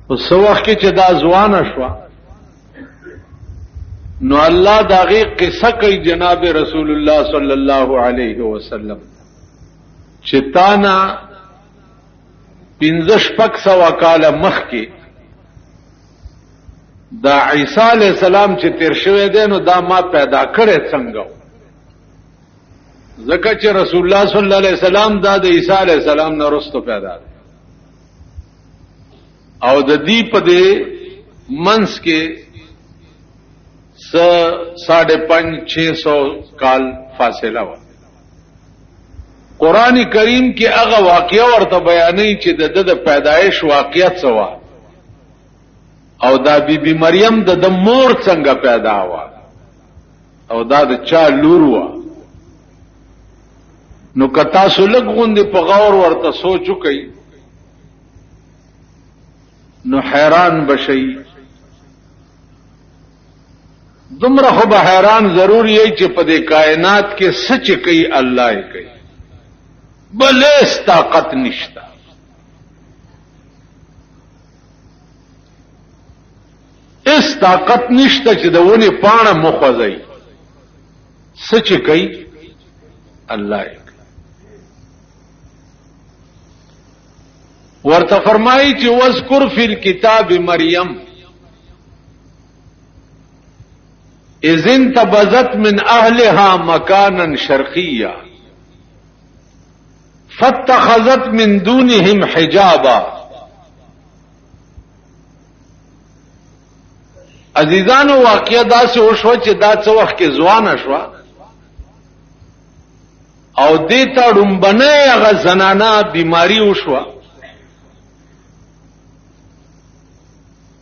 په څو وخت کې چې دا ځوانه شوه نو الله داغه قصه کوي جناب رسول الله صلی الله علیه وسلم چې تانا 1500 کاله مخکې دا عیسی علیہ السلام چې تیر شوی دی نو دا ما پیدا کړی څنګه ځکه چې رسول الله صلی الله علیه وسلم دا د عیسی علیہ السلام نه وروسته پیدا دی او د دې په دې منس کې 550-600 کال فاصله و قرآن کریم کې هغه واقعه ورته بیانې چې د پیدایش واقعیت سوا او دا بیبي مریم د مور څنګه پیدا و او دا د چا لور و نو کتا سلګ غوندې په غور ورته سوچو کوي نو حیران بشي دمره خو به حیران ضرور یی چې په دې کائنات کې سچ کوي الله یې کوي بل هیڅ طاقت نشتا اس طاقت نشتا چې د ونی پاڼه مخوځي سچ کوي الله یې ورته فرمایي چې واذکر فی الکتاب مریم اذ انتبذت من اهلها مکانا شرقیا فاتخذت من دونهم حجابا عزیزانو واقعا دا سے وشو چې دا څه وخت کې ځوانه شوه او دیتا ډومبنه هغه زنانا بیماری وشوه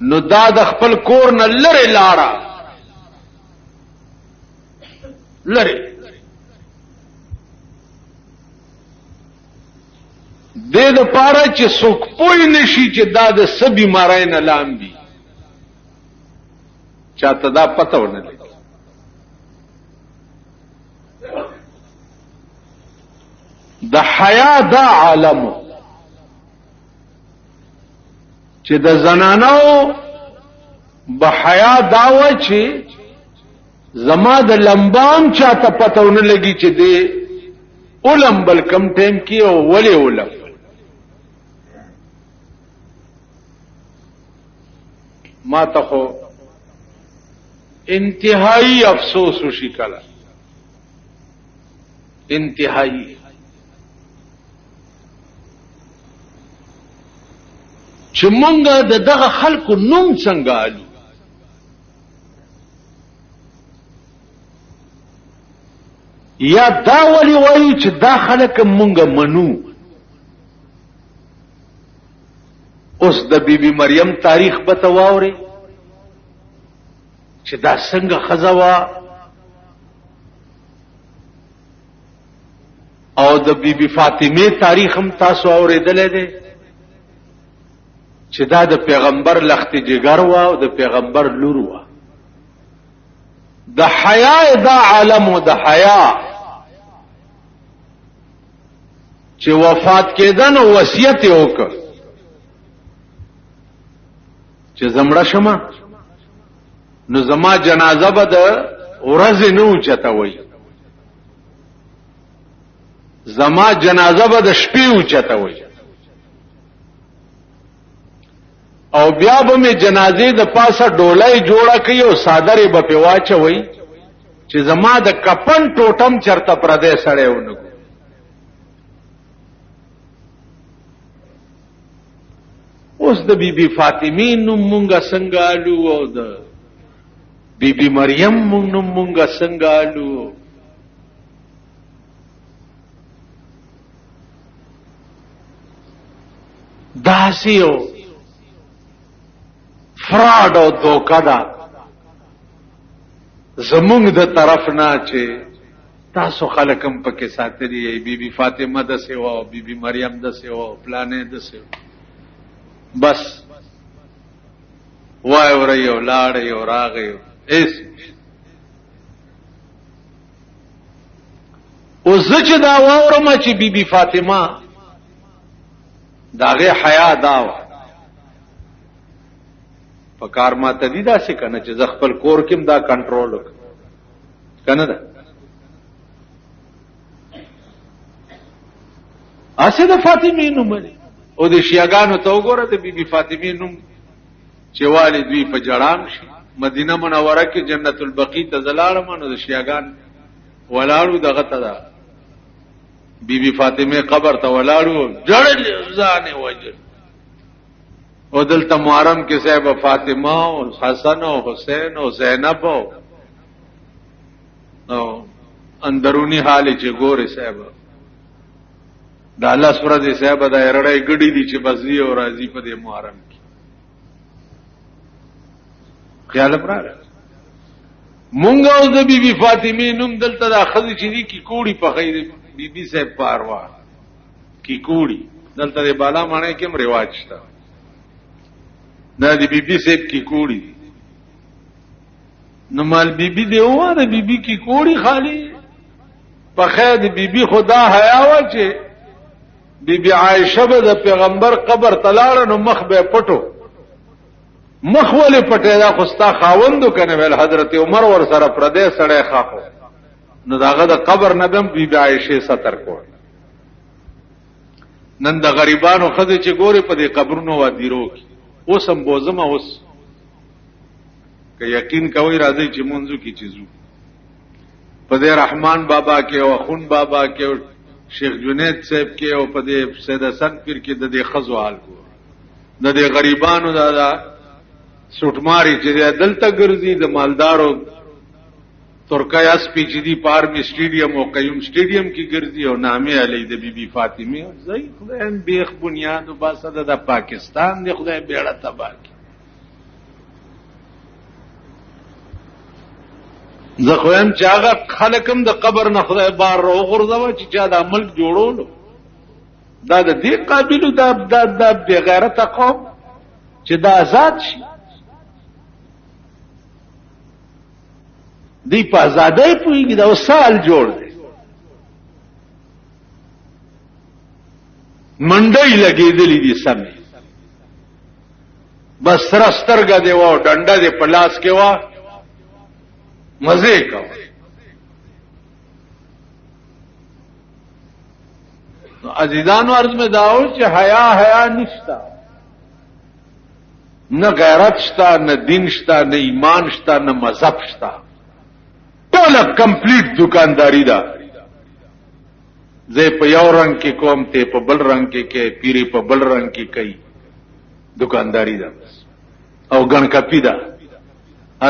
نو دا د خپل کور نه لره لاړه لره د پاره چې څوک پوی نشي چې دا د څه بیماری نه لامبي چاته دا پته ونه لګي د حیا دا عالم چې د زنانو به حیا داوه چې زما د لمبام چاته پته ونه لګي چې دی علم بل کم ټیم کې او ولی علم ما ته خو انتهایی افسوس وشي کله انتهایی چې مونږه دغه خلکو نوم څنګه الو یا دا ولی وایي چې دا خلک مونږه منو اوس د بیبي مریم تاریخ به تواوري چې دا څنګه خزوا او د بیبي فاطمه تاریخ هم تاسو اوریدلې ده چې دا د پیغمبر لخت جګر و او د پیغمبر لور و د حیا دا عالم او د حیا چې وفات کېدن او وصیت وکړ چې زمړه شمه نو زما جنازه به د ورځې نه اوچته وي زما جنازه به د شپې اوچته وي او بیا به می جنازې د پاسه ډولای جوړه کوي او صادرې به په واچوي چې زما د کپن ټوټم چرته پردې سړې ونګو اوس د بیبي فاطمه نوم مونږه څنګه الو او د بیبي مریم نوم مونږه څنګه الو داسیو فراډ او دوکا دا زمونږ د طرف نه چې تاسو خلکم پکې ساتلی بیبي فاطمه د سیوا او بیبي مریم د سیوا او پلانې د سیوا بس وای ورایو لاړې او راغې ایس او زچ دا وورم چې بیبي فاطمه داغه حیا داوا په کار ما ته دي داسې کنه چې ز خپل کور کې دا کنټرول کنه ده اسه د فاطمه نوم دی او د شیعاګانو ته وګوره د بیبي فاطمه نوم چې والد دوی په جړام شي مدینه منوره کې جنت البقیع ته زلاړم نو د شیعاګان ولاړو دغه ته ده بیبي فاطمه قبر ته ولاړو جړل ځانه وجه او دلته محرم کې صاحب فاطمه او حسن او حسین او زینب او اندرونی حال چې ګوره صاحب دا الله سره دې صاحب دا رړای ګډي دي چې بزي او راضي په دې محرم کې خیال پراله مونږ او د بیبي فاطمه نوم دلته د خزي چې دي کی کوړی په خیر بیبي صاحب پاروا کی کوړی دلته د بالا مانه کې رواج شته دا د بیبي صاحب کی کوړی نو مال بیبي دی و د بیبي کی کوړی خالی په خیر د بیبي خدا حیا و چې بیبي عائشه به د پیغمبر قبر تلاړ نو مخ به پټو مخ ولې پټه دا خوستا خاوندو کنه ول حضرت عمر ور سره پردې سړې خاخو نو داغه د قبر نه بم بیبي عائشه ستر کو نن د غریبانو خزه چې ګوره په دې قبرونو و دیرو اوس هم بوزم اوس که یقین کوي راځي چې مونږو کی چیزو په دې رحمان بابا کې او خون بابا کې او شیخ جنید صاحب کې او په دې سید حسن پیر کې د دې خزو حال کو د دې غریبانو دا سټماري چې دلته ګرځي د مالدارو ترکای اس پی چې دی پارمی سټیډیم او قیوم سټیډیم کې ګرځي او نامه علی د بیبي فاطمه زئی خدای بیخ بنیاد او باسد د پاکستان دی خدای بیړه تباہ زه خو هم چې هغه خلکم د قبر نه خدای بار رو غورځوه چې چا د ملک جوړولو دا د دې قابلو دا بې غیرته قوم چې دا آزاد شي دی په آزادۍ پوهېږي دا وسال جوړ دی منډۍ لګېدلې دي سمې بس سره سترګه دی و ډنډه دی په لاس کې و مزه کو عزیزانو عرض میں داول چې حیا نشتا نه غیرت شتا نه دین شتا نه ایمان شتا نه مذهب شتا ټول کمپلیټ دکانداری دا زه په یو رنگ کې کوم ته په بل رنگ کې پیری په بل رنگ کې کوي دکانداری دا او ګن کپی دا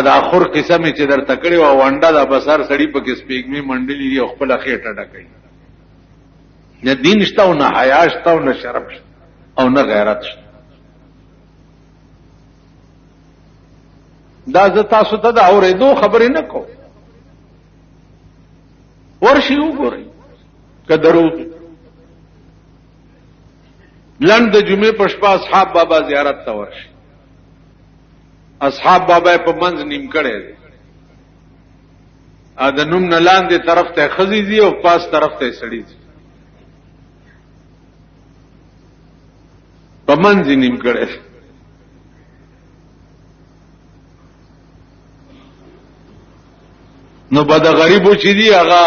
دا اخر قسمه چې در تکړه او وانډه دا بسار سړی په کې سپیګمی منډلی دی خپل خېټه ډکې نه دین شته او نه حیا شته او نه شرم شته او نه غیرت شته دا ز تاسو ته دا اورېدو خبرې نه کو ورشي وګورئ کدرو لند جمعه پښپا اصحاب بابا زیارت ته ورشي اصحاب بابا په منځ نیم کړي ا د نوم نه لاندې طرف ته خزيزي او پاس طرف ته سړي په منځ نیم کړي نو بد غریبو چې دی هغه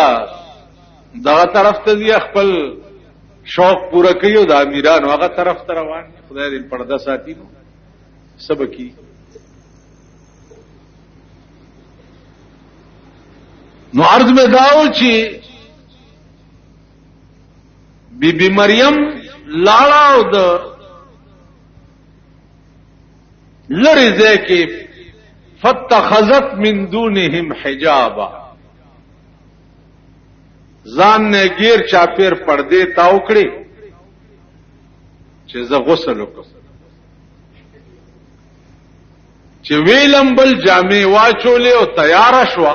دغه طرف ته دی خپل شوق پورا کوي او د امیرانو هغه طرف ته روان خدای دې پرده ساتي نو سبکی نو عرض میں داو چې بی بی مریم لاړاو د لری ځکه فتخذت من دونهم حجابا ځان نه غیر چاپیر پردے تاو کړي چې زه غسل وکم چې ویلم بل جامې واچولې او تیار شو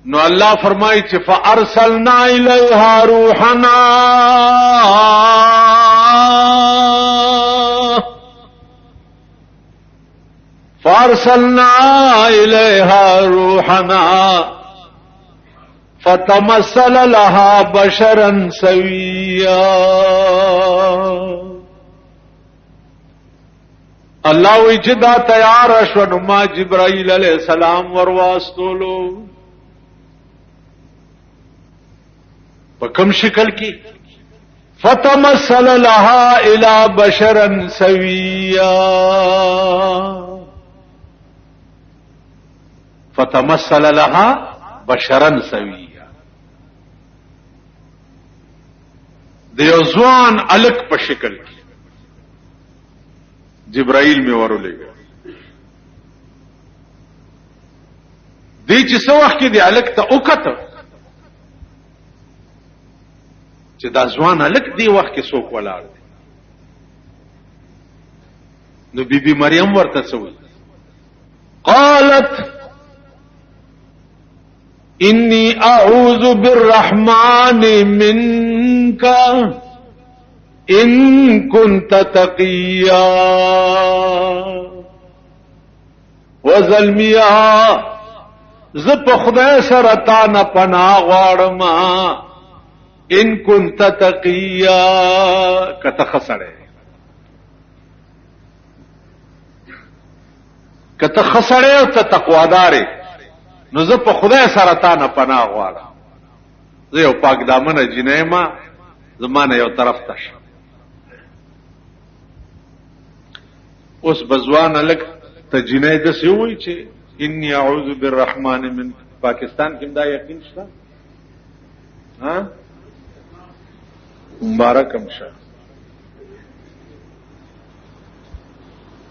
نو الله فرمایي چې فارسلنا الیها روحنا فتمثل لها بشرا سويا الله وی چې دا تیار شو نو ما جبرائیل علیہ السلام ورواستولو. په کوم شکل کې؟ فتمثل لها الى بشرا سویا، فتمثل لها بشرا سویا، د یو ځوان الک په شکل کې جبرائیل می ورولېږه. دې چې څو وخت کې دی الک ته وکړه چې دا ځوان الک دی وخت کې څوک ولاړ دی. نو بیبي مریم ورته څه وایي؟ قالت انی اعوذ بالرحمن منک ان كنت تقیا وظلمیا، ز په خدای سره تا نه پناه غواړم ان كنت تقیا، کته خسړې کته خسړې او ته تقوادارې، نو زه په خدای سره تا نه پناه غواړم. زه یو پاک دامنه جنې ما، زمانه یو طرف ته شه. اوس بزوان الک ته جنې د سی وای چې انی اعوذ بالرحمن من. پاکستان کې دا یقین شته؟ ها مبارکم شه.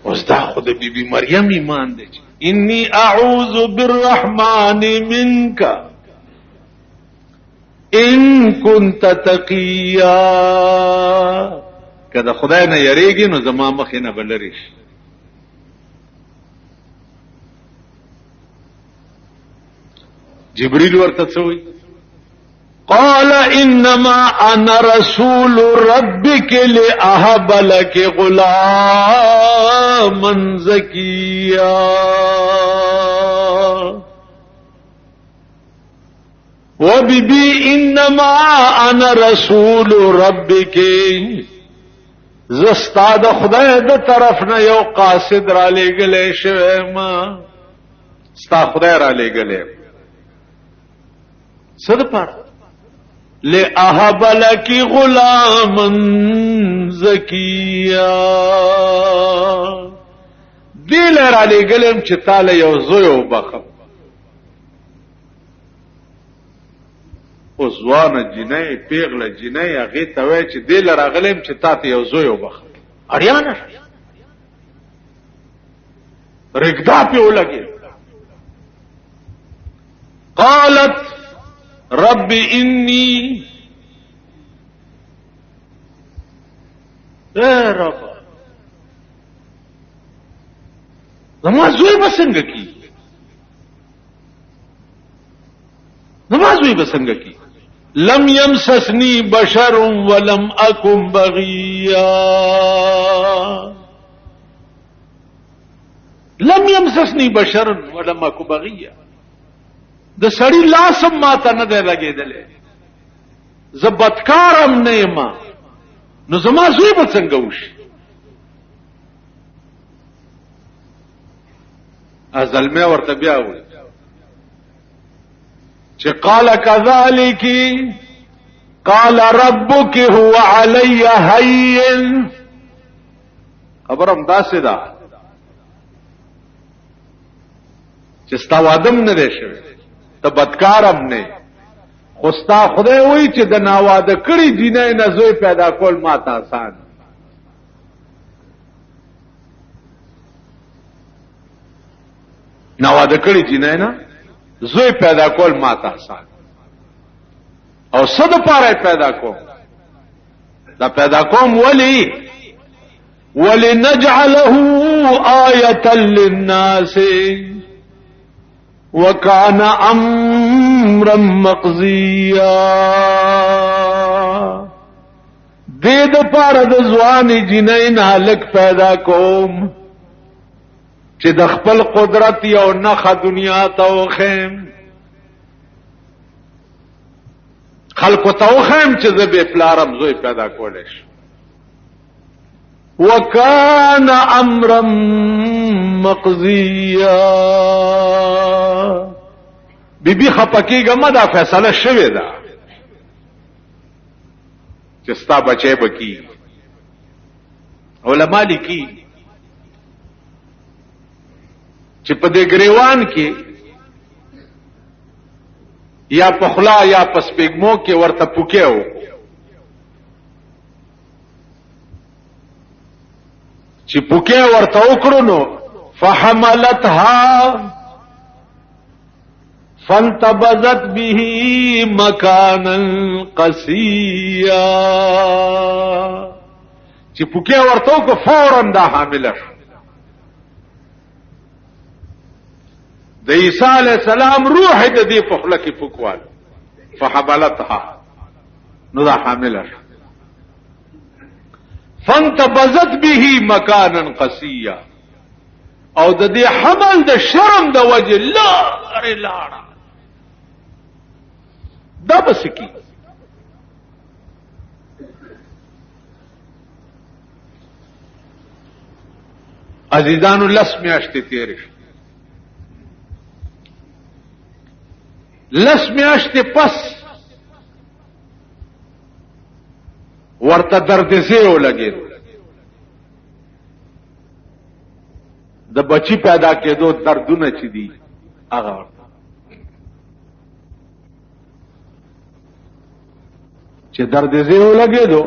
اوس دا خود بیبي مریم ایمان دی چې انی اعوذ بالرحمن منک ان كنت تقیا، کله خدای نه یریږي نو زما مخ نه بلریش. جبريل ورته څه وایي؟ قال انما انا رسول ربك لاهب لك غلاما زكيا وببي انما انا رسول ربك، زستا د خدای د طرف نه یو قاصد را لېږلې شوی ما، ستا خدای را لېږلې. څه دپاره؟ لأهب لك غلاما زکیا، دی لرا لګلم چې تعالی یو زوی وبخم. او ځوانه جنې پیغله جنې هغه ته وای چې دی لرا غلم چې تاسو یو زوی وبخم. اړیانه رګدا په ولګي. قالت رب انی، اے رب نمازوی بسنگ کی، نمازوی بسنگ کی. لم یمسسنی بشر ولم اکن بغیا، لم یمسسنی بشر ولم اکن بغیا، د سړی لاسم ماته نه دی لګېدلی، زه بدکارم نه یم، نو زما زوی به څنګه وشي؟ زلمی ورته بیا وایي چې قال كذلك قال ربك هو علي هين. خبرم داسې ده چې ستا وادم نه دی شوی، ته بدکارم نه، خو ستا خدای وایي چې د ناواده کړي جینۍ نه زوی پیدا کول ماته آسان. ناواده کړي جینۍ نه زوی پیدا کول ماته آسان. او څه دپاره پیدا کوم؟ دا پیدا کوم ولی ولنجعله آیة للناس وکان امرا مقضیا. دې د پاره د ځواني جنۍ نه هلک پیدا کوم چې د خپل قدرت یو نخه دنیا ته وخیم، خلکو ته وخیم چې زه بې پلارم زوی پیدا کولی شم. وکان امرا مقضیا. بی بی خپکیږه ما دا فیصله شوې ده چې ستا بچی بکی. علماء لیکي چې په دې گریوان کې یا پخلا یا پسپېګمو کې ورته پوکیو چې پوکې ورته وکړو نو فحملتها فانتبذت به مکانا قصیا. چې پوکې ورته وکړو فوراً دا حامله شو. د عیسی علیہ السلام روح د دې پخله کې پوکوال فحملتها نو دا حامله شو. فانتبذت به مکانا قصیا. او د دې حمل د شرم د وجه لاره لاړه دا بس کی. عزیزانو لس میاشتې تیرې شوې. لس میاشتې پس ورته درد زیرو لګېدو. د بچی پیدا کېدو دردونه چې دي هغه ورته چې درد زیرو لګېدو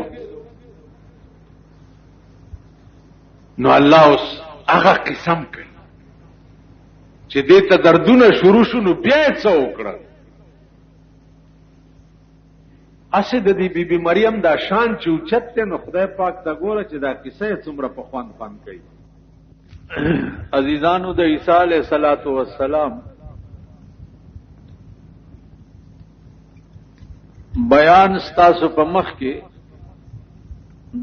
نو الله اوس هغه قسم کوي چې دې ته دردونه شروع شو نو بیا څه وکړه. اسه د دې بیبي مریم دا شان چې اوچت ته نو خدای پاک ته ګوره چې دا کیسه څومره په خوان کوي. عزیزانو د عیسی علیه السلام بیان ستاسو په مخ کې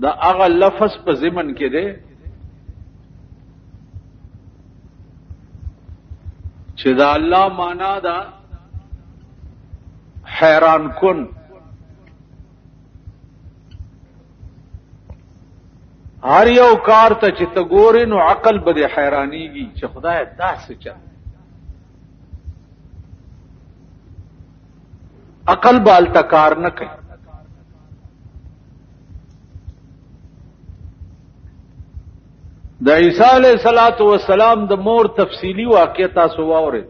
د هغه لفظ په ضمن کې دی چې دا الله معنا دا حیران کن. هر یو کار ته چې ته ګورې نو عقل به دې حیرانېږي چې خدای داسې چل. عقل به هلته کار نه کوي. د عیسی علیه السلام د مور تفصیلی واقعه تاسو واورئ.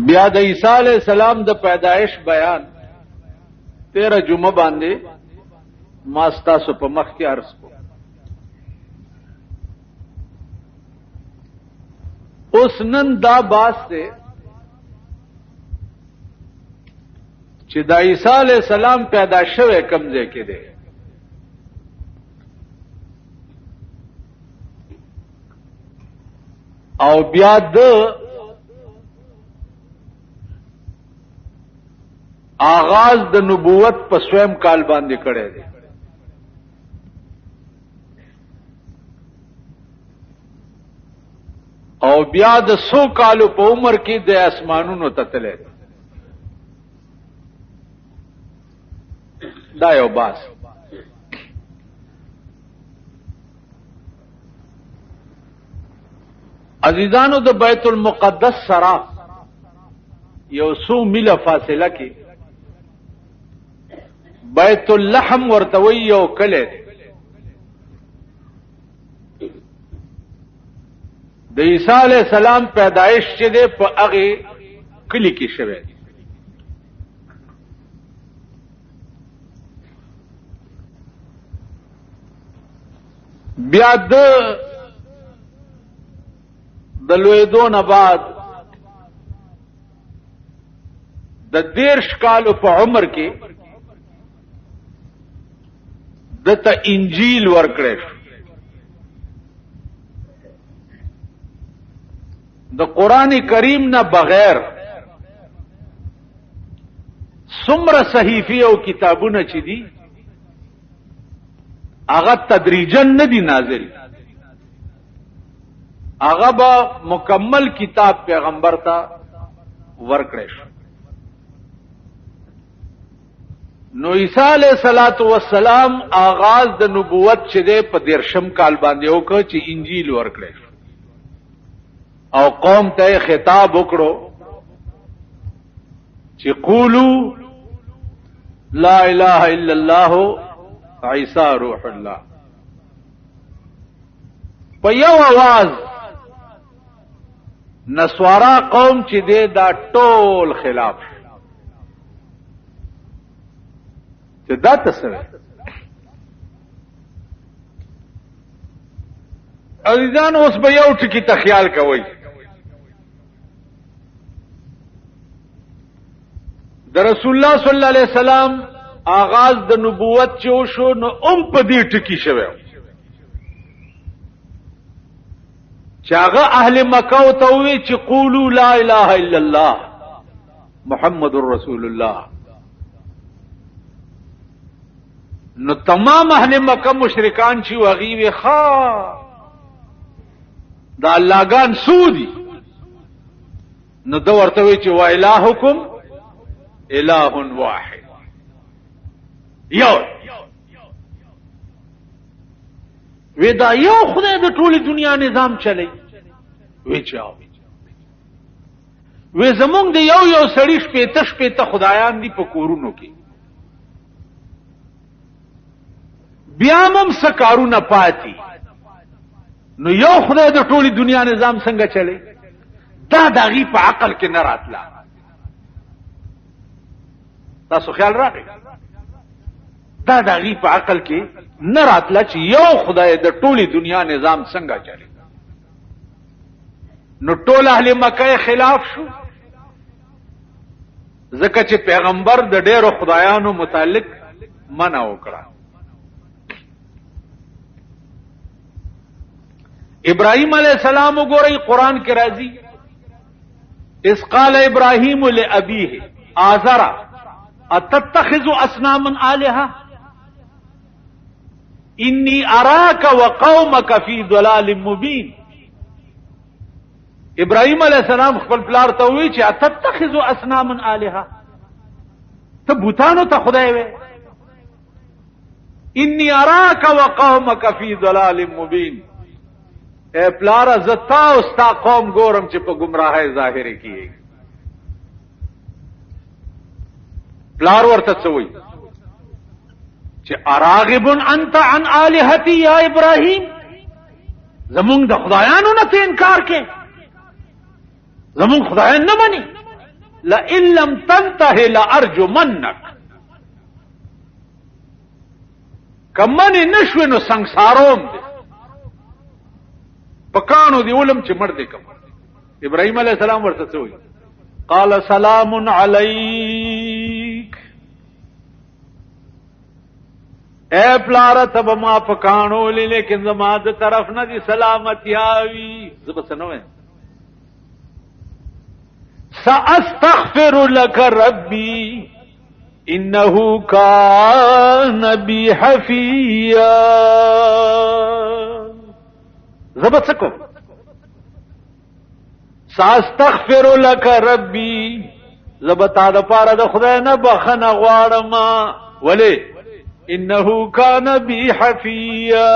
بیا د عیسی علیہ السلام د پیدائش بیان 13 جمعه باندې ما ستاسو په مخ کې عرض کو. اوس نن دا باس ته چې د عیسی علیہ السلام پیدا شوه کوم ځای کې دی. او بیا د آغاز د نبوت په سویم کال باندې کړی دی. او بیا د 100 کالو په عمر کې د اسمانونو ته تللی. دا یو باس. عزیزانو د بیت المقدس سره یو 100 میله فاصله کې بیت اللحم ورتوی یو کلی دی. د عیسی علیہ السلام پیدائش چې دی په هغه کلی کې شوی دی. بیا د لویدو نه بعد د 13 کالو په عمر کې دته انجیل ورکړی شو. د قرآن کریم نه بغیر څومره صحیفې او کتابونه چې دي هغه تدریجا نه دي نازل. هغه به مکمل کتاب پیغمبر ته ورکړی شو. نو عیسی علیہ الصلوۃ والسلام آغاز د نبوت چې ده په 13 کال باندې وکړ چې انجیل ورکړی شو او قوم ته خطاب وکړو چې قولوا لا اله الا الله عیسی روح الله. په یو आवाज نسوارا قوم چې ده دا ټول خلاف چې دا تصویر. عزیزان اوس به یو ټکی ته خیال کوئ. د رسول الله صلی الله علیه وسلم آغاز د نبوت چې وشو نو په دې ټکی شوی چې هغه اهل مکه ته وی چې قولوا لا اله الا الله محمد رسول الله. نو تمام اهل مکه مشرکان چې وغي وی خا دا اللهګان سودی. نو دا ورته وی چې وا الہکم الہ واحد یو وی دا یو خدای د ټولي دنیا نظام چلی. وی چاو وی زمونږ د یو سړی شپېته خدایان دي په کورونو کې بیا هم سکارونه پاتی. نو یو خدای د ټولي دنیا نظام څنګه چلی؟ دا داغي په عقل کې نه راتلا. تاسو خیال راغی دا داغي په عقل کې نه راتلا چې یو خدای د ټولي دنیا نظام څنګه چلی. نو ټول اهل مکه خلاف شو ځکه چې پیغمبر د ډېرو خدایانو متعلق منع وکړه. ابراهيم عليه السلام وګورئ قران کې راځي اس قال ابراهيم لابيه آزر اتتخذ اصناما الهه انی اراک وقومک فی ضلال مبین. ابراهيم عليه السلام خپل پلار ته وی چې اتتخذ اصناما الهه ته بوتانو ته خدای وې. انی اراک وقومک فی ضلال مبین. اے پلارا زتا او ستا قوم ګورم چې په گمراهۍ ظاهره کیږي. پلار ورته څوي چې اراغب انت عن الہتی یا ابراهیم. زمونږ د خدایانو نه ته انکار کې زمونږ خدایان نه مني. لئن لم تنته لارجمنک. کمنې نشوي نو سنگساروم دي پکانو دی علم چې مړ دی کوم. ابراهيم عليه السلام ورته څوي قال سلام علیک. اے پلار تب ما پکانو لیکن زما د طرف نه دي سلامتی آوي. زبسنوې ساستغفر لك ربي انه كان بي حفيا. زبسکو ساستغفر لك ربي زبتا د پاره د خدای نه بخنه غواړم ولی انه كان بي حفيا.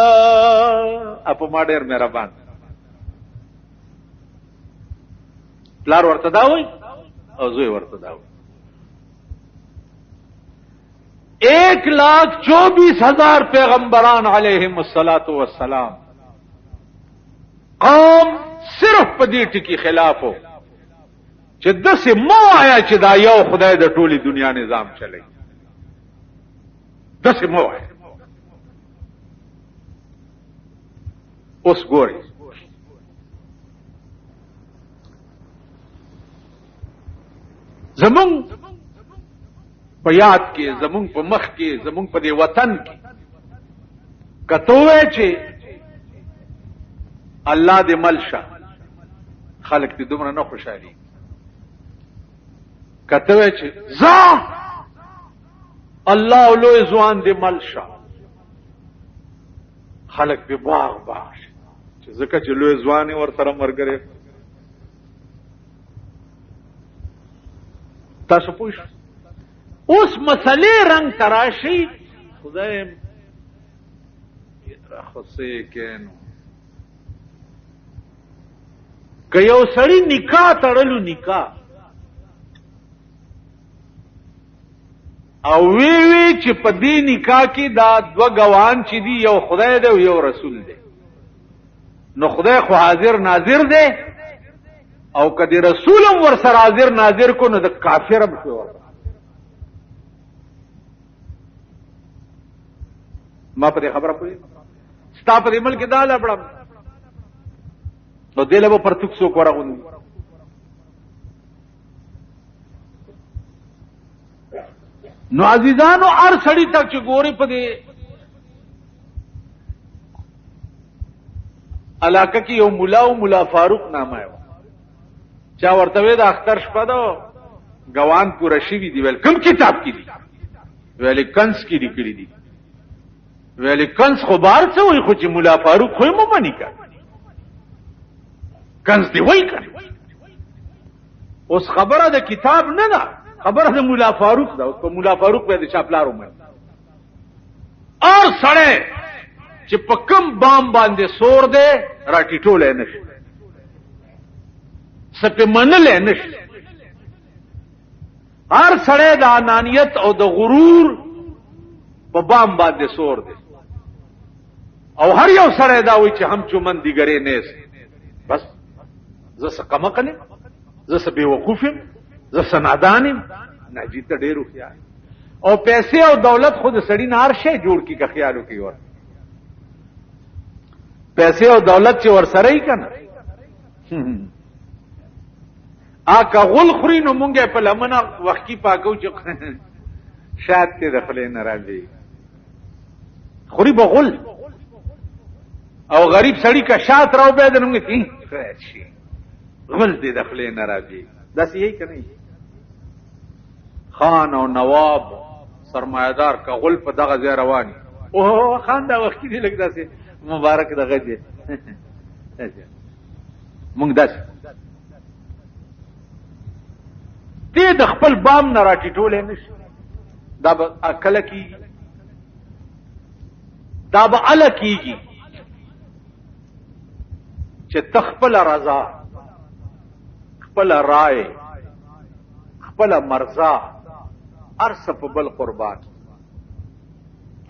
اپ ما ډېر مهربان. پلار ورته دا وای او زوی ورته دا وای. 1,24,000 پیغمبران علیهم الصلاۃ والسلام قوم صرف په دې ټکی خلافو چې دسه مو آیا چې دا یو خدای د ټولي دنیا نظام چلی. دسه مو آیا. اوس ګوري زمون په یاد کې زمون په مخ کې زمون په دې وطن کې کتوې چې الله دې ملشه خلق دې دومره نه خوشالي کتوې چې زا الله لوی ځوان دې ملشه خلق دې باغ باش چې ځکه چې لوی ځواني ور سره مرګره تاسو پوښ اوس مسلې رنگ تراشي خدای راخصه کینو که یو سړی نکاح تړلو نکاح او وی چې په دې نکاح کې دا دو غوان چې دی یو خدای دی او یو رسول دی نو خدای خو حاضر ناظر دی او کدی رسولم ور سره حاضر ناظر کو نو د کافر به شو ما په خبره پوي ستا په ملک دا لپړم نو دله به پرتوک سو کورغون نو عزیزانو ار سړی تک چې ګوري په دې علاقه کې یو مولا او مولا فاروق نامه یو چا ورته وې د اختر شپه دا غوان پوره شي دی ول کوم کتاب کې دی ویل کنس کې لیکلي دي ویل کنس خو بار څه وای خو چې مولا فاروق خو مو مانی کا کنس دی وای کړ اوس خبره د کتاب نه ده خبره د مولا فاروق ده او مولا فاروق به د چاپلارو مې اور سړی چې په کم بام باندې سور دی راټیټول نه شي سپه منل نه شي هر سړی د انانیت او د غرور په بام باندې سور دی او هر یو سړی دا وایي چې هم چومن دیګره نیس بس زه څه کم کړم زه څه بیوقوفم زه څه نادانم ناجی ته ډیرو خیال او پیسې او دولت خود سړی نه هر شی جوړ کی که خیالو کی ور پیسې او دولت چې ور سره یې کنه آکا غل خوري نو مونږه په لمنه وخت کی پاکو چې شاد ته دخلې نه راځي خوري بغل او غریب سړی کا شات راو به دنه کې شي غل دې دخلې نه راځي داس یې کنه خان او نواب سرمایدار کا غل په دغه ځای رواني او خان دا وخت دی لګ داسې مبارک دغه دی مونږ داسې دې د خپل بام نه راټیټول نه شي دا به اکل کیږي دا به ال کیږي چې تخپل رضا خپل رائے خپل مرزا ارس په بل قربان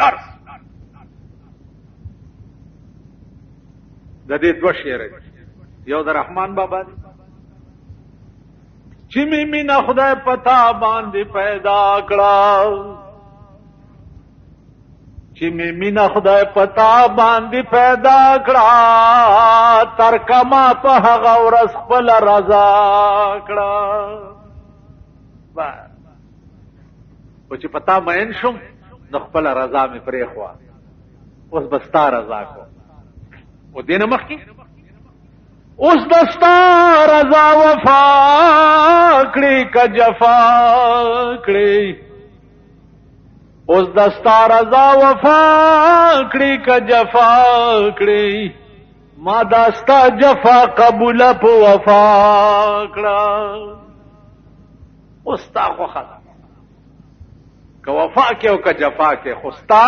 ارس د دې دوه شعر یو د رحمان بابا دی چې می مینا خدای پتا باندې پیدا کړه چې می مینا خدای پتا باندې پیدا کړه تر کما په هغه ورځ خپل رضا کړه او چې پتا مین شم نو خپل رضا مې پرې خوا اوس بستا رضا کو او دینه مخکي اوس دستا رضا وفا کړي ک جفا کړي اوس دستا رضا وفا کړي ک جفا کړي ما دستا جفا قبول په وفا کړه اوس تا خو خلا که وفا کې او که جفا کې خوستا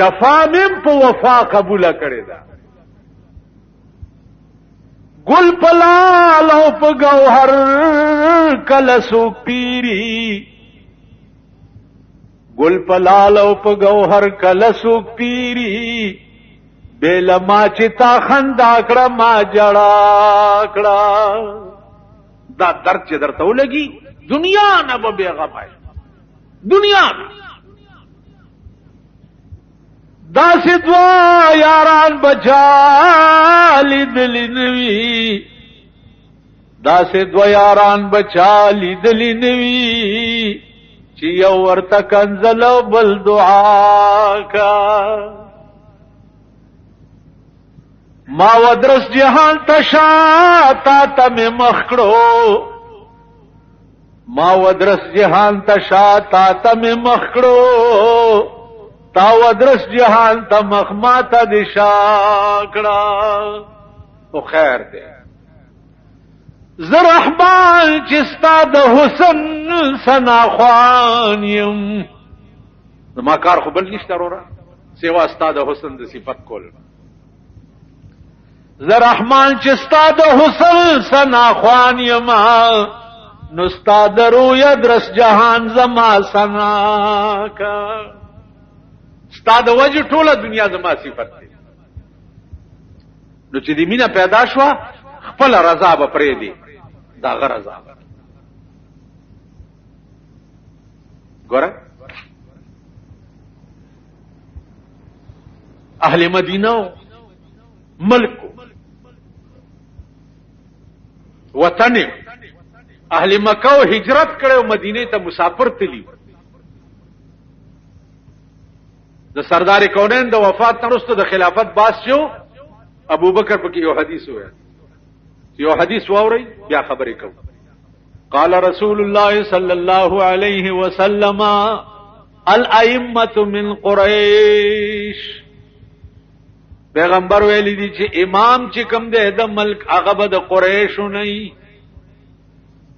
جفا مم په وفا قبول کړي دا گل پلال او په گوهر کله سو پیری گل پلال او په گوهر کله سو پیری بیل ما چې تا خندا کړه ما جړا کړه دا درد چې درته ولګي دنیا نه به بیغمه دنیا دا سی دوا یاران بچا لیدلی نوی دا سی دوا یاران بچا لیدلی نوی چی یو ورطا کنزل بل دعا کا ما ودرس جہان تشا تا تم مخکڑو ما ودرس جہان تشا تا تم مخکڑو تا ودرس جہان تا مخماتا دشا کڑا او خیر دے زرحمان چستا د حسن سنا خوان یم. زما کار خو بل نشته رورا سیوا استا د حسن د صفت کول. زرحمان چستا د حسن سنا خوان یم نو ستا د روی درس جهان زما سنا کا. ستا د وجه ټوله دنیا زما صفت دی. نو چې دی مینا پیدا شوا خپل رضا به پرې دی دا غ رضا. ګوره اهل مدینه ملک وطن اهل مکه هجرت کړو مدینه ته مسافر تلی. د سردار کونین د وفات وروسته د خلافت باس شو ابو بکر پکې یو حدیث وایي یو حدیث واوري بیا خبرې کوم. قال رسول الله صلی الله علیه وسلم الائمه من قریش. پیغمبر ویلی دي چې امام چې کوم دی د ملک هغه به د قریشو نه وي.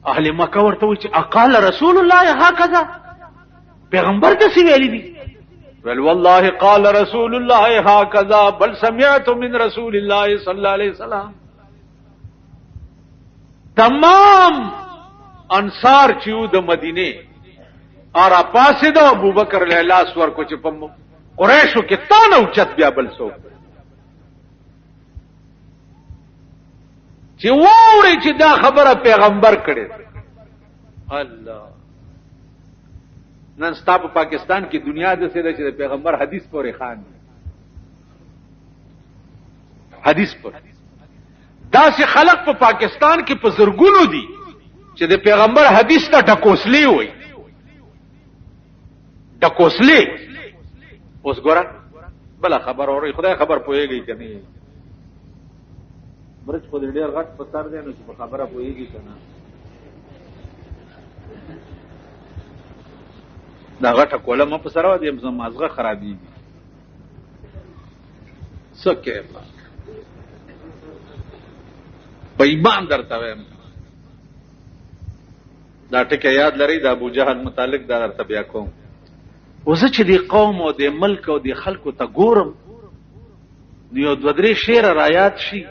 اهل مکه ورته وایي چې اقال رسول الله هکذا پیغمبر دې ویلی دي. بل والله قال رسول الله هكذا بل سمعت من رسول الله صلى الله عليه وسلم. تمام انصار چې د مدینه ارا پاسه د ابوبکر له لاس ورکو چې په قریشو کې تانه اوچت بیا بل څوک چې ووري چې دا خبره پیغمبر کړي. الله نن ستا په پاکستان کې دنیا د څه ده چې د پیغمبر حدیث پورې خان حدیث پر دا چې خلق په پاکستان کې په زرګونو دي چې د پیغمبر حدیث ته ټکوسلی وي. ټکوسلی اوس ګوره بل خبر اوري خدای خبر پويږي کني برج خو دې ډېر غټ په سر دی نو چې په خبره پويږي کنه دا غټه کوله مې په سره ودی زما مازغه خرابېږي سکه په ایمان درته وایم. دا ټکی یاد لري د ابو جهل متعلق دا درته بیا کوم. وزه چې دی قوم او د ملک او د خلکو ته ګورم نو یو دوه درې شعر رایات شي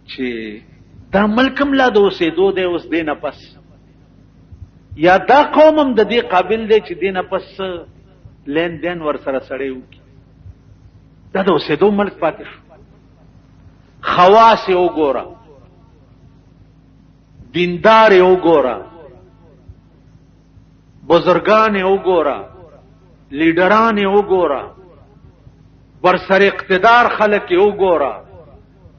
چې دا ملکم لا د اوسېدو دی اوس دی نه پس یا دا قومم د دې قابل دی چې دی نه پس لین دین ور سره سړی وکړي. دا د اوسېدو ملک پاتې شو. خواص یې وګوره دیندار یې وګوره بزرگان یې وګوره لیډران یې وګوره ورسره اقتدار خلک یې وګوره.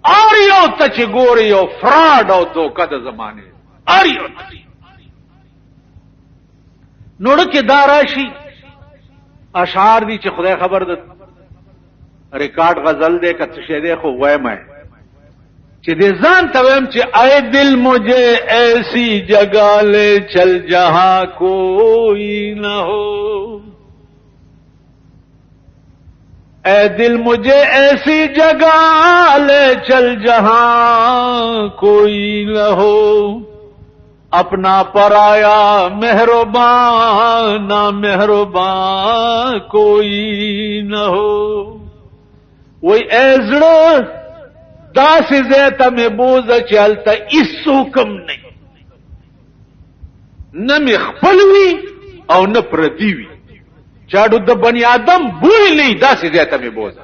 ار یو ته چې ګوري یو فراډ او دوکه د زمانه ار یو نوړه کې داراشي اشعار دي چې خدای خبر ده ریکارډ غزل دې کته شه دې خو وایم چې دې ځان ته ویم چې اے دل مجھے ایسی جگہ لے چل جہاں کوئی نہ ہو. اے دل مجھے ایسی جگہ لے چل جہاں کوئی نہ ہو. اپنا پرایا مہربان نہ مہربان کوئی نہ ہو. وہی ایزڑ داس زیتا میں بوز چلتا اس حکم نہیں نہ میں خپلوی او نہ پردیوی چاڑو د بنی آدم بوئی نہیں داس زیتا میں بوزا.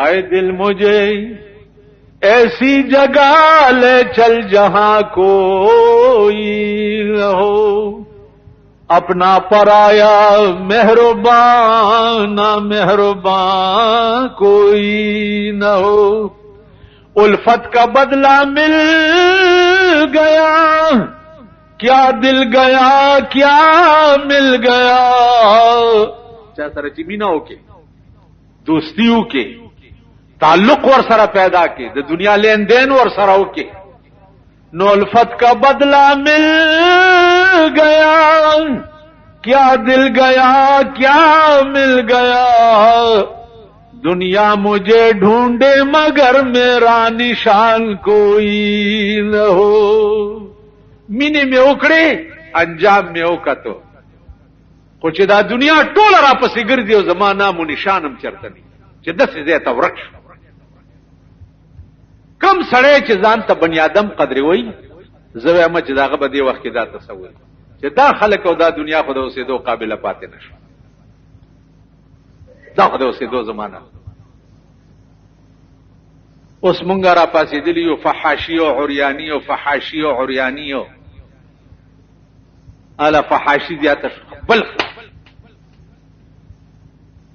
اے دل مجھے ایسی جگہ لے چل جہاں کوئی نہ ہو. اپنا پرایا مہربان نہ مہربان کوئی نہ ہو. الفت کا بدلہ مل گیا کیا دل گیا کیا مل گیا. چا سره چې میناو کې دوستیو کې تعلق ور سره پیدا کې د دنیا لین دین ور سره وکي نو الفت کا بدلہ مل گیا کیا دل گیا کیا مل گیا. दुनिया मुझे ढूंढे मगर मेरा निशान कोई न हो. مینې مې وکړې انجام مې وکړو خو چې دا دنیا ټوله را پسې ګرځي او زما نام و نشان هم چرته نه چې داسې ځای ته ورک شو. کم سړی چې ځان ته بني آدم قدرې وایي زه وایم چې د هغه به دې وخت کې دا تصور چې دا خلک او دا دنیا خو د اوسېدو قابله پاتې نه شو. دا خو د اوسېدو زمانه اوس مونږ را پاسېدلي یو فحاشي او عریاني او فحاشي او عریاني او الا فحاشي زیاته بل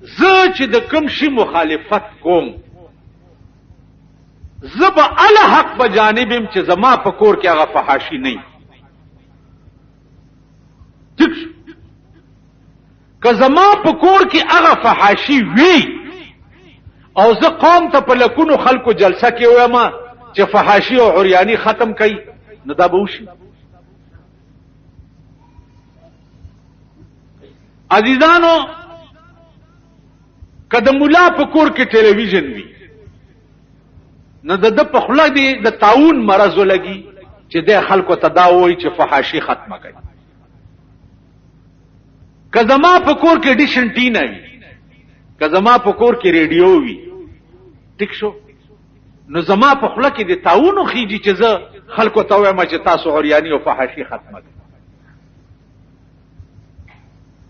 زه چې د کوم شي مخالفت کوم زه به ال حق په جانبم چې زما په کور کې هغه فحاشي نه ټیک که زما په کور کې هغه فحاشي وي او زه قوم ته په لکونو خلکو جلسه کې وایم چې فحاشي او عریاني ختم کړي نو دا به وشي. عزیزانو که د مولا په کور کې ټلویزیون وي نو د په خوله دی د طاعون مرض ولګي چې د خلکو ته دا وایي چې فحاشي ختمه کړي. که زما په کور کې ډیش انټینا وي که زما په کور کې ریډیو وي ټیک شو نو زما په خوله کې د طاعون خيږي چې زه خلکو ته وایم چې تاسو عریاني او فحاشي ختمه کړئ.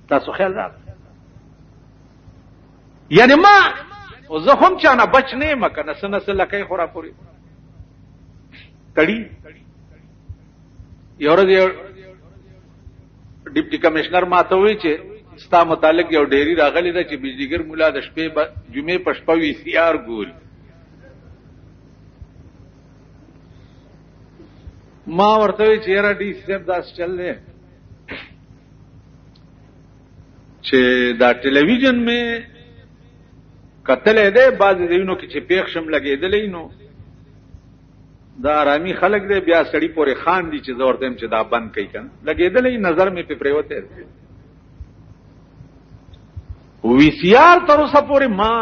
تاسو خیال راغ یعنی ما زه هم چانه بچ نه یم کنه سنه لکه خورا پوری تړي. یو ورځ ډیپټي کمشنر ماته وی چې ستا متعلق یو ډیری راغلی دا چې بجلیګر مولا د شپې جمعې په شپه وی سی آر ګوري. ما ورته وی چې را ډي سیب داس چل نه چې دا ټلویزیون می قتل دی بعض دیونو کې چې پیښ شم لګېدلې نو دا آرامي خلک دی بیا سړی پورې خان دي چې زه ورته چې دا بند کوي کنه لګېدلې نظر می په پریوته وی سی آر تر اوسه پورې ما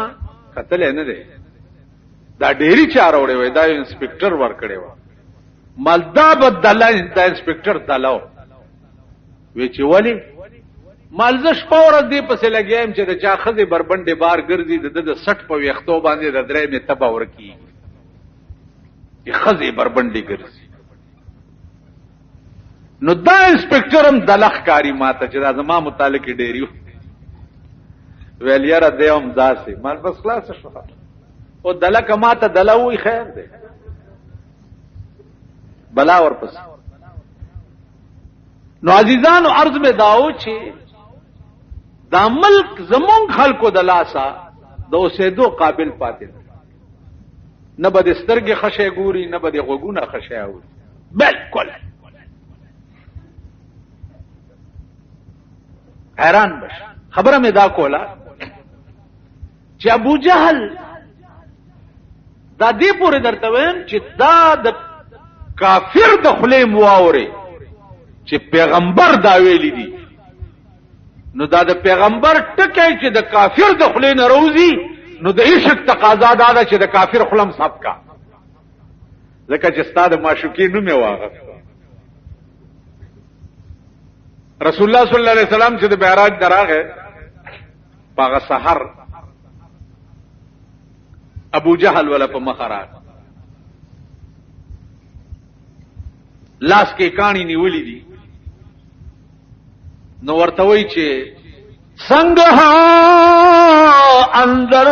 قتل نه دی دا ډېری چار وړې وای دا انسپکټر ور کړی و مالدا بدلا دا انسپکټر دلاو وی چې ولی مالزش پاور دې پسې لګیم چې د چا خزه بربندې بار ګرځي د 60 په وختو باندې د درې می تبا ورکی ی خزه بربندې ګرځي نو دا انسپکټرم دلخ کاری ماته چې دا زما متعلق ډیریو ویل یاره دیوم داسې مال بس خلاص شو او دلک ماته دلوي خیر دی بلا ورپس. نو عزیزانو عرض میں داو چې دا ملک زمون خلکو د لاسا د اوسېدو قابل پاتې نه بد سترګې خشه ګوري نه بد غوګونه خشه اوري بالکل حیران بش. خبره مې دا کوله چې ابو جهل دا دې پورې درته ویم چې دا د کافر د خلې مواوري چې پیغمبر دا ویلي دي نو دا د پیغمبر ټکی چې د کافر د خلې نه روزي نو د عشق تقاضا دا ده چې د کافر خلم صاحب کا ځکه چې ستاد معشوقین نوم یې واغ رسول الله صلی الله علیه وسلم چې د معراج دراغه پاغه سحر ابو جهل ولا په مخراج لاس کې کانی نیولې دي نو ورته وای چې څنګه اندر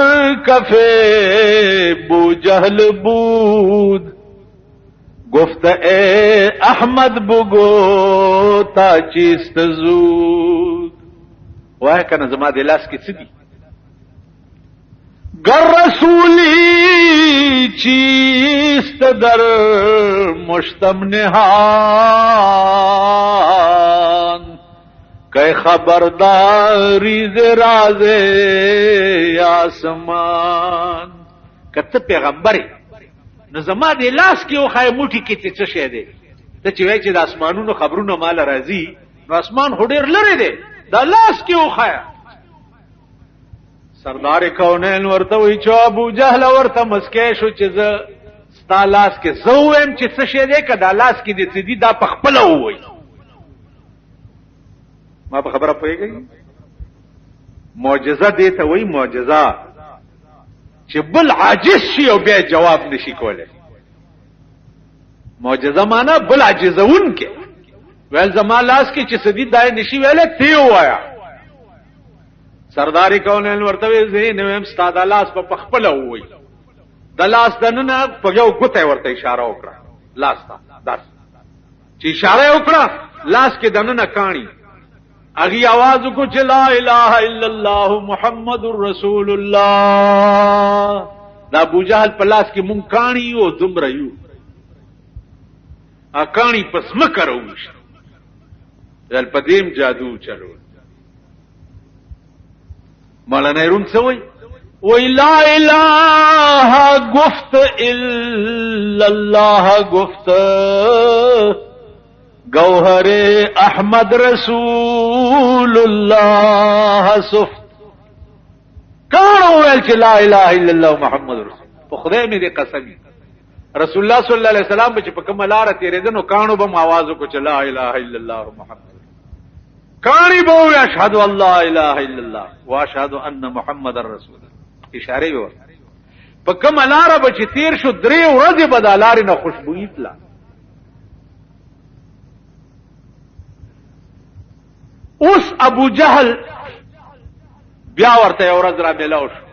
کفے بو جہل بود گفت اے احمد بگو تا چیست زود وای کنه زما د لاس کې څه دي گر رسولی چیست در مشتم نهان کہ خبرداری ز راز آسمان کته پیغمبر نو زما د لاس کې او خای موټی کې څه شه دی ته چې وای چې د اسمانونو خبرونه مال راځي نو اسمان هډیر لره دی دا لاس کې او خای سردار کونین ورته وی چې ابو جهل ورته مسکې شو چې زه ستا لاس کې زویم چې څه شی دی که دا لاس کې دې څه دي دا په خپله ووایي. ما په خبره پوهېږئ؟ معجزه دې ته وایي معجزه چې بل عاجز شي او بیا جواب نشي کولی. معجزه معنا بل عاجزونکی ویل زما لاس کې چې څه دي دا نشي ویلی تی ووایه. سردار کونین ورته وی زه نه ویم ستا دا لاس په خپله ووایي. د لاس دننه په یو ګوته ورته اشاره وکړه لاس ته داس چې اشاره وکړه لاس کې دننه کاڼي اغي आवाज کو چې لا اله الا الله محمد رسول الله. دا ابو جهل په لاس کې مونږ کاڼي او دومره یو ا کاڼي پس مکرو ول پدیم جادو چلو. مولانا رون سوئی وی لا الہ گفت الا اللہ گفت گوہر احمد رسول اللہ صفت. کانو ویل چې لا الہ الا اللہ محمد رسول. په خدای مې دې قسمی رسول الله صلی الله علیه وسلم چې په کوم لار تیرېدنو کانو به आवाज وکړي چې لا الہ الا اللہ محمد. کانی بو اشهد ان لا اله الا الله واشهد ان محمد رسول الله. اشاره وي په کوم لار به چې تیر شو 3 ورځې به د لارې نه خوشبوئی تله. اوس ابو جهل بیا ورته یو ورځ را ملاو شو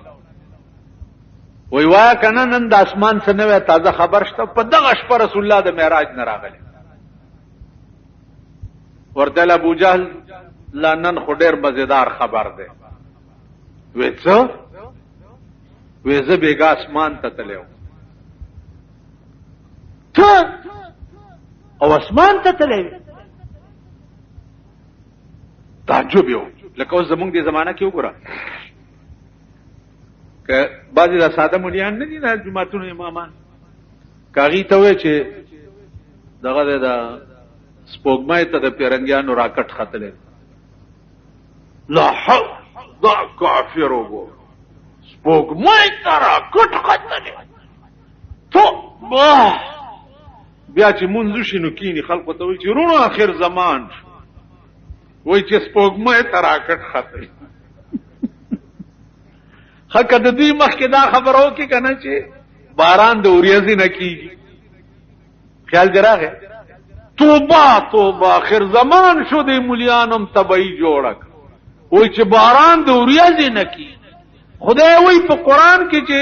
وی وایا کنه نن د اسمان څخه نوې تازه خبر شته په دغه شپه رسول الله د معراج نه راغلی. ورته ابو جهل لا نن خو ډېر مزیدار خبر دی. وې څه وې زه بیګا اسمان ته تللی ته او اسمان ته تللی. تعجب یو لکه اوس زمونږ دې زمانه کې وګوره که بعضې دا ساده ملیان نه دي دا جوماتونو امامان که هغې ته وایي چې دغه دی دا سپوږمۍ ته د پیرنګیانو راکټ ختلی لا حول دا کافر وګوره سپوږمۍ ته راکټ ختلی تو بیا چې مونځ وشي نو کیني خلکو ته وایي چې رونو آخر زمان شو وایي چې سپوږمۍ ته راکټ ختلی. حق د دوی مخکې دا خبره وکړي که نه چې باران د وریځې نه کېږي. خیال دې راغی توبه توبه آخر زمان شو دی ملیانم تبعی جوړه وای چې باران د وریځې نه کېږي. خدای وای په قرآن کې چې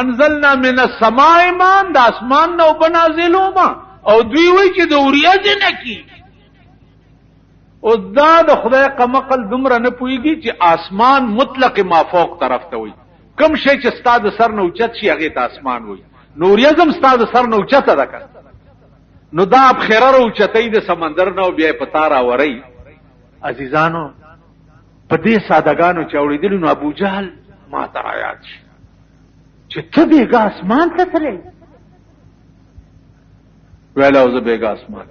انزلنا من السماء ماء د اسمان نه اوبه نازلو ما او دوی وای چې د وریځې نه کېږي. او دا د خدای قمقل دومره نه پوهېږي چې آسمان مطلق مافوق طرف ته وي. کم شی چې ستا د سر نه اوچت شي هغې ته آسمان وي. نو وریځم ستا د سر نه اوچته ده که نو دا ابخیره راوچتئ د سمندر نه او بیا یې په تا راورئ. عزیزانو په دې سادهګانو چې اورېدلي نو ابو جهل ما ته رایاد شي چې ته بیګا اسمان ته تللی. ویل او زه بیګا اسمان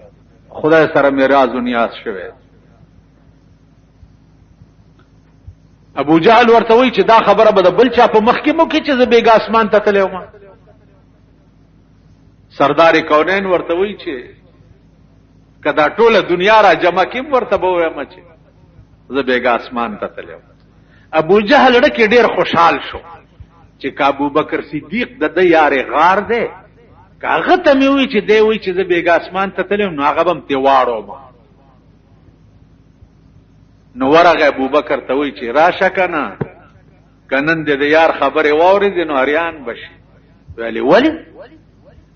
خدای سره مې راز و نیاز شوی. ابو جهل ورته وی چې دا خبره به د بل چا په مخ کې مو کې چې زه بیګا اسمان ته تللی وم. سردار کونین ورته وی چې کدا ټوله دنیا را جمع کیم ورته به وایم چې زه بیګا اسمان ته تللی وم. ابو جهل ډکه ډیر خوشحال شو چې ابو بکر صدیق د د یارې غار دی هغه ته مې وی چې دی وی چې زه بیګا اسمان ته تللی وم نو هغه به م تې واړوم. نو ورغه ابو بکر ته وی چې راشه که نه که نن دې د یار خبرې واورېدې نو اریان بشي. ویلې ولې؟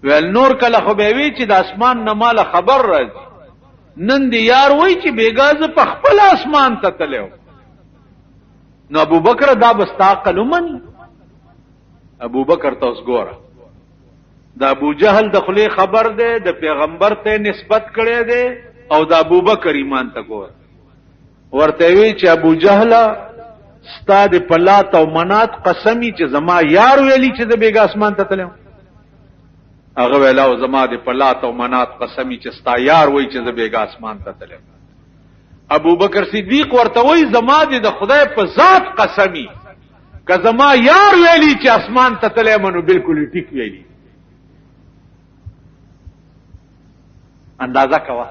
ویل نور کله خو به وی چې د اسمان نه ماله خبر راځي نن دې یار وی چې بیګا زه په خپل اسمان ته تللی وم. نو ابو بکر دا به ستا عقل ومني؟ ابو بکر ته اوس ګوره د ابو جهل د خولې خبر دی د پیغمبر ته نسبت کړی دی او د ابو بکر ایمان ته ګوره. ورته وی چې ابو جهل ستا د پلات او منات قسمی چې زما یار ویلی چې د بیګا اسمان ته تللی وم. هغه ویلا او زما د پلات او منات قسمی چې ستا یار وی چې د بیګا اسمان ته تللی وم. ابو بکر صدیق ورته وی زما د خدای په ذات قسمی که زما یار ویلی چې اسمان ته تللی منو بالکل ټیک ویلی. اندازه کوا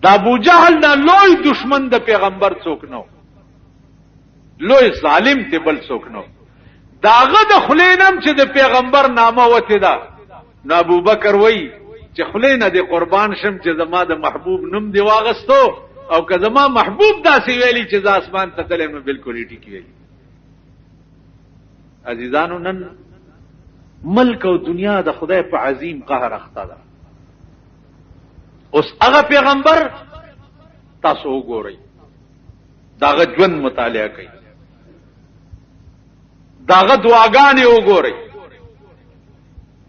دا ابو جهل دا لوی دشمن د پیغمبر څوک نو، لوی ظالم ته بل څوک نو. داغه د خلینم چې د پیغمبر نامه وته دا، نو ابو بکر وای چې خلینه د قربان شم چې زما د محبوب نوم دی واغستو، او که زما محبوب داسې ویلی چې ز اسمان ته تلم نو بالکل ټیک ویلی. عزیزانو نن ملک او دنیا د خدای په عظیم قهر اخته ده. اوس هغه پیغمبر تاسو وګورئ، داغه ژوند مطالعه کړئ، داغه دعاګانې وګورئ،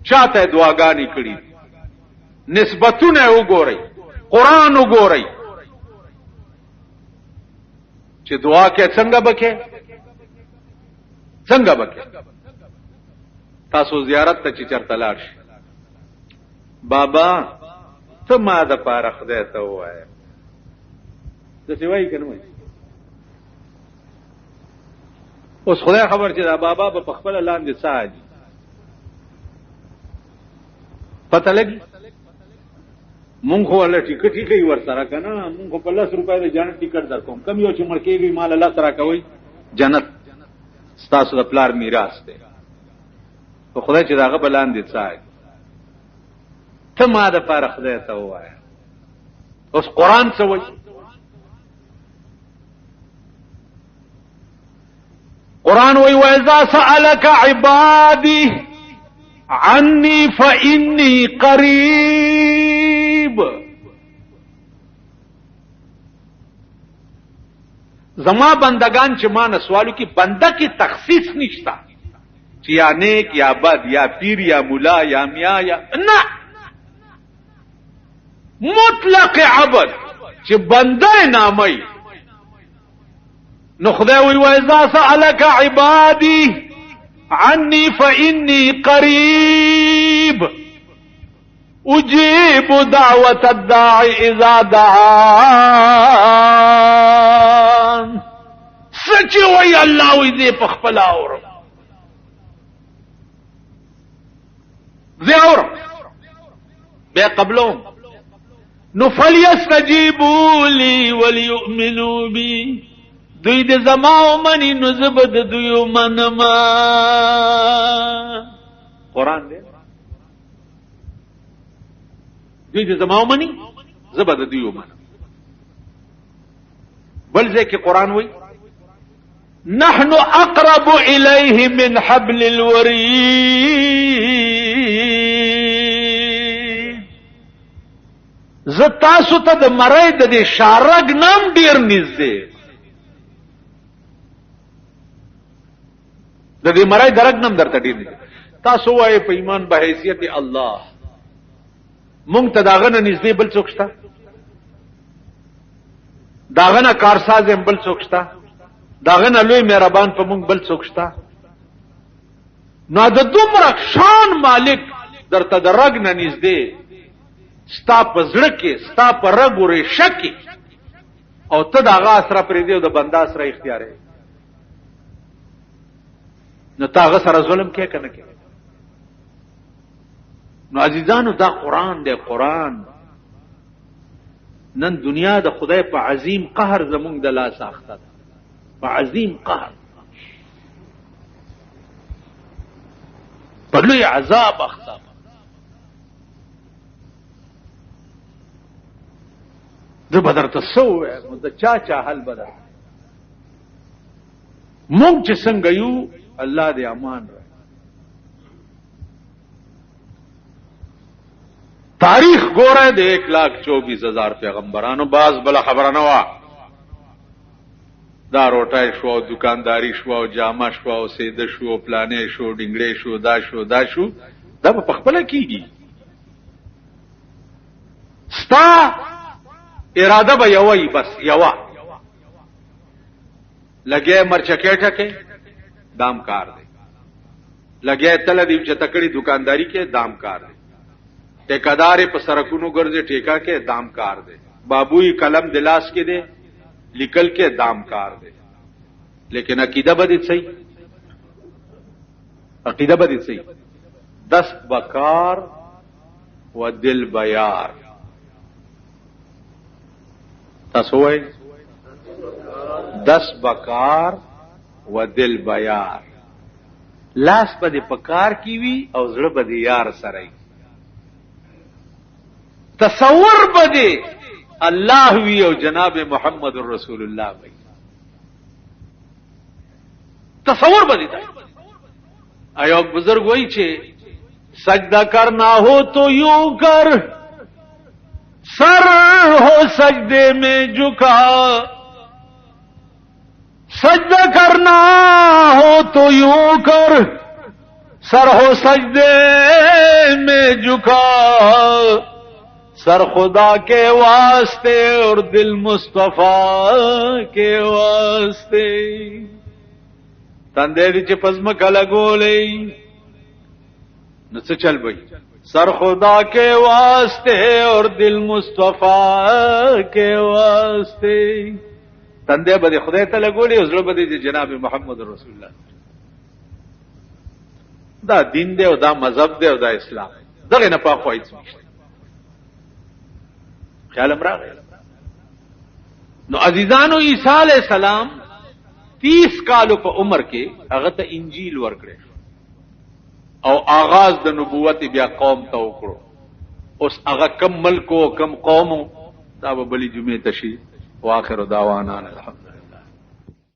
چاته دعاګانې کړي، نسبتونه وګورئ، قران وګورئ چې دعا کې څنګه بکې څنګه بکې. تاسو زیارت ته چې چرته لاړ شئ، بابا ته ما د پاره خدای ته وایه، د څه وایي کنه وایي. اوس خدای خبر چې دا بابا په خپل لاندې ساجي پته لګي. مونږ خو ول ټیکټ کوي ور سره کنه، مونږ په 10 روپۍ د جنت ټیکټ درکوم، کم یو چې مړکیږي مال الله سره کوي، جنت ستاسو د پلار میراث دی. خو خدای چې داغه بلاندې ساجي ته ما د پاره خدای ته وایه. اوس قران څه وایي؟ قران وایي واذا سالك عبادي عني فاني قريب. زما بندگان چې ما نه سوالو کې بنده کې تخصیص نشتا چې یا نیک یا بد یا پیر یا مولا یا میا یا نه، مطلق عبد چې بنده نامي. نو خدای وی واذا سالك عبادي عني فاني قريب اجيب دعوة الداعي اذا دعان. سچ وی الله وی دې پخپل اور زیور به قبلهم. نو فليستجيبوا لي وليؤمنوا بي، دوی د زما منی نو زبد دوی منما. قران دې دوی د زما منی زبد دوی منما. بل ځکه قران وای نحن اقرب الیه من حبل الورید. ز تاسو ته د مړی د دې شارګ نام ډیر نږدې، د دې مړی درګ نام درته ډیر نږدې. تاسو وایي په ایمان به حیثیت الله مونږ ته داغه نه نږدې بل څوک شته؟ داغه نه کارساز بل څوک شته؟ داغه نه لوی مهربان په مونږ بل څوک شته؟ نو د دومره شان مالک درته درګ نه نږدې، ستا په زړه کې ستا په رګ ورې شکی، او ته داغه سره پرې دی او د بندا سره اختیار دی. نو تاغه سره ظلم کې کنه کې. نو عزیزانو دا قران دی. قران نن دنیا د خدای په عظیم قهر زمونږ د لاس اخته ده، په عظیم قهر، په لوی عذاب اخته. د بدر تسو د چا حل بدر مونږ چې څنګه یو الله دې امان را. تاریخ ګوره د 1,24,000 پیغمبرانو باز بل خبره نه وا. دا روټای شو، دکانداری شو، جامه شو، سیده شو، پلانې شو، ډنګړې شو، دا شو دا په خپل کېږي. ستا اراده به یوي، بس یوا لګې مرچکې ټکې دام کار دی، لګې تل دی چې تکړی دکانداری کې دام کار دی، ټیکادار په سرکونو ګرځي ټیکا کې دام کار دی، بابوی قلم دلاس کې دی لیکل کې دام کار دی. لیکن عقیدہ بدی صحیح، عقیدہ بدی صحیح. دست بکار و دل بیار. تاسو وای دست بکار و دل بیار. لاس بدی پکار کی وی او زړه بدی یار سره. تصور بدی الله وی او جناب محمد رسول الله وی. تصور بدی تا ایو بزرگ وای چې سجدہ کرنا ہو تو یوں کر سر ہو سجدے میں جھکا. سجدہ کرنا ہو تو یوں کر سر ہو سجدے میں جھکا. سر خدا کے واسطے اور دل مصطفیٰ کے واسطے. تندے دی چې پزمکه لګولې نو څه چل بھئی. سر خدا کے واسطے اور دل مصطفیٰ کے واسطے. تندے بدی خدای ته لګولې او زړه بدی جناب محمد رسول الله. دا دین دی او دا مذهب دی او دا اسلام. دغه نه پاک وایي څه خیال امراغ. نو عزیزانو عیسی علیہ السلام 30 کالو په عمر کې هغه ته انجیل ورکړي او آغاز د نبوت بیا قوم ته وکړو. اوس هغه کم ملک او کم قوم دا به بلی جمعه تشي. واخر دعوانا الحمد